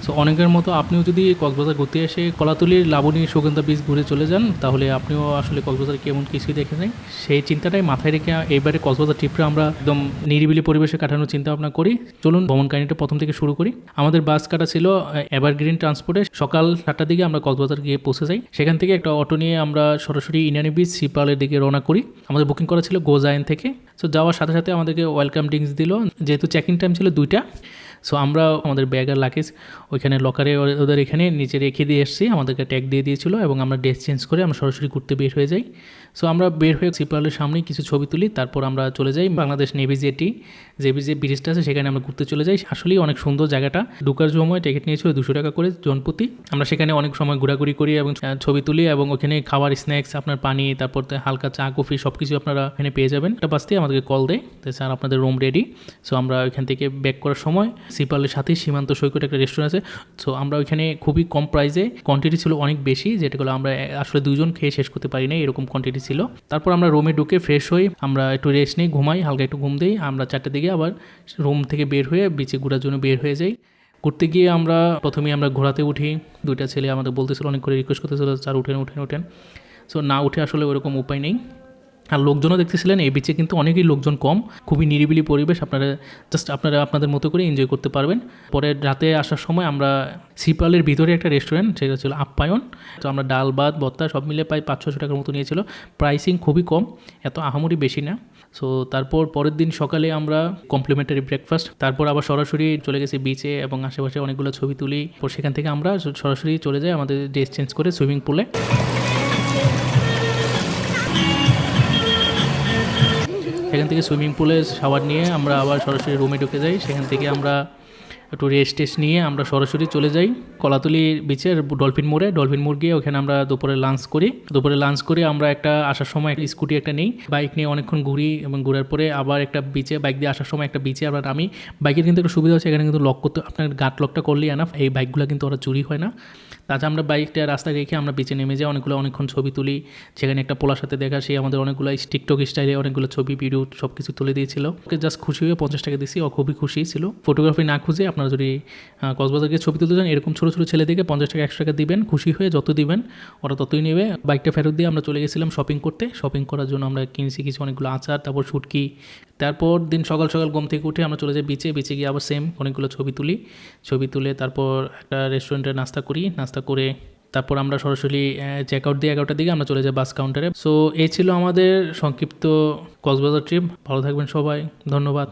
So অনেকের মতো আপনিও যদি কক্সবাজার ঘুরতে এসে কলাতলির লাবণী সুগন্ধা বীচ ঘুরে চলে যান, তাহলে আপনিও আসলে কক্সবাজার কেমন কিছুই দেখে নেই, সেই চিন্তাটাই মাথায় রেখে এইবারে কক্সবাজার ট্রিপটা আমরা একদম নিরিবিলি পরিবেশে কাটানোর চিন্তা ভাবনা করি। চলুন ভ্রমণ কাহিনীটা প্রথম থেকে শুরু করি। আমাদের বাস কাটা ছিল এভারগ্রিন ট্রান্সপোর্টে। সকাল 7টার দিকে আমরা কক্সবাজার গিয়ে পৌঁছে যাই। সেখান থেকে একটা অটো নিয়ে আমরা সরাসরি ইনানি বিচ সিপালের দিকে রওনা করি। আমাদের বুকিং করা ছিল গোজাইন থেকে। সো যাওয়ার সাথে সাথে আমাদেরকে ওয়েলকাম ড্রিঙ্কস দিল, যেহেতু চেক ইন টাইম ছিল 2টা। সো আমরা আমাদের ব্যাগ আর লাগেজ ওইখানে লকারে ওদের এখানে নিচে রেখে দিয়ে এসেছি, আমাদেরকে ট্যাগ দিয়ে দিয়েছিল এবং আমরা ড্রেস চেঞ্জ করে আমরা সরাসরি ঘুরতে বের হয়ে যাই। সো আমরা বের হয়ে সিপালের সামনেই কিছু ছবি তুলি, তারপর আমরা চলে যাই বাংলাদেশ নেভি জেটি, যে ব্রিজটা আছে সেখানে আমরা ঘুরতে চলে যাই। আসলেই অনেক সুন্দর জায়গাটা। ঢোকার সময় টিকিট নিয়েছিল 200 টাকা করে জনপ্রতি। আমরা সেখানে অনেক সময় ঘোরাঘুরি করি এবং ছবি তুলি, এবং ওখানে খাবার স্ন্যাক্স, আপনার পানি, তারপর হালকা চা কফি সব কিছু আপনারা এখানে পেয়ে যাবেন। একটা বাস দিয়ে আমাদেরকে কল দেয়, তো স্যার আপনাদের রুম রেডি। সো আমরা ওইখান থেকে ব্যাক করার সময় সিপালের সাথেই সীমান্ত সৈকত একটা রেস্টুরেন্ট আছে। সো আমরা ওইখানে খুবই কম প্রাইসে, কোয়ান্টিটি ছিল অনেক বেশি, যেটাগুলো আমরা আসলে 2জন খেয়ে শেষ করতে পারি না, এরকম কোয়ান্টিটি ছিল। তারপর আমরা রুমে ঢুকে ফ্রেশ হই, আমরা একটু রেস্ট নিই, ঘুমাই, হালকা একটু ঘুম দিই। আমরা 4টার দিকে আবার রুম থেকে বের হয়ে বিচে ঘোরার জন্য বের হয়ে যাই। ঘুরতে গিয়ে আমরা প্রথমেই আমরা ঘোরাতে উঠি। 2টা ছেলে আমাদের বলতেছিল, অনেক করে রিকোয়েস্ট করতেছিল, স্যার উঠেন উঠেন উঠেন। সো না উঠে আসলে ওরকম উপায় নেই। আর লোকজনও দেখতেছিলেন এই বিচে কিন্তু অনেকই লোকজন কম, খুবই নিরিবিলি পরিবেশ, আপনারা জাস্ট আপনাদের মতো করে এনজয় করতে পারবেন। পরে রাতে আসার সময় আমরা সিপালের ভিতরে একটা রেস্টুরেন্ট, সেটা ছিল আপ্যায়ন। তো আমরা ডাল ভাত ভর্তা সব মিলে প্রায় 500-600 টাকার মতো নিয়েছিল। প্রাইসিং খুবই কম, এত আহামরি বেশি না। সো তারপর পরের দিন সকালে আমরা কমপ্লিমেন্টারি ব্রেকফাস্ট, তারপর আবার সরাসরি চলে গেছি বিচে এবং আশেপাশে অনেকগুলো ছবি তুলি। সেখান থেকে আমরা সরাসরি চলে যাই আমাদের ড্রেস চেঞ্জ করে সুইমিং পুলে। সেখান থেকে সুইমিং পুলে শাওয়ার নিয়ে আমরা আবার সরাসরি রুমে ঢুকে যাই। সেখান থেকে আমরা একটু রেস্ট নিয়ে আমরা সরাসরি চলে যাই কলাতলি বিচের ডলফিন মোড় গিয়ে ওখানে আমরা দুপুরে লাঞ্চ করে আমরা একটা আসার সময় স্কুটি একটা নেই, বাইক নিয়ে অনেকক্ষণ ঘুরি, এবং ঘোরার পরে আবার একটা বিচে বাইক দিয়ে আসার সময় একটা বিচে আমরা নামি। বাইকের কিন্তু একটা সুবিধা হচ্ছে, এখানে কিন্তু লক করতে, আপনার গাট লকটা করলেই এনাফ, এই বাইকগুলো কিন্তু ওরা চুরি হয় না। তাছাড়া আমরা বাইকটা রাস্তায় রেখে আমরা বিচে নেমে যাই, অনেকক্ষণ ছবি তুলি। সেখানে একটা পোলার সাথে দেখা, সে আমাদের অনেকগুলো টিকটক স্টাইলে অনেকগুলো ছবি ভিডিও সব কিছু তুলে দিয়েছিল। ওকে জাস্ট খুশি হয়ে 50 টাকা দিয়েছি, ও খুবই খুশি ছিল। ফটোগ্রাফি না খুঁজে আপনারা যদি কক্সবাজারকে ছবি তুলতে চান, এরকম ছোটো ছোটো ছেলে দেখে 50 টাকা 100 টাকা দিবেন, খুশি হয়ে যত দিবেন ওরা ততই নেবে। বাইকটা ফেরত দিয়ে আমরা চলে গেছিলাম শপিং করার জন্য। আমরা কিনেছি কিছু অনেকগুলো আচার, তারপর শুটকি। তারপর দিন সকাল ঘুম থেকে উঠে আমরা চলে যাই বিচে গিয়ে আবার সেম অনেকগুলো ছবি তুলে তারপর একটা রেস্টুরেন্টে নাস্তা করে তারপর আমরা সরাসরি চেক আউট দিয়ে 11টার দিকে আমরা চলে যাই বাস কাউন্টারে। সো এই ছিল আমাদের সংক্ষিপ্ত কক্সবাজার ট্রিপ। ভালো থাকবেন সবাই, ধন্যবাদ।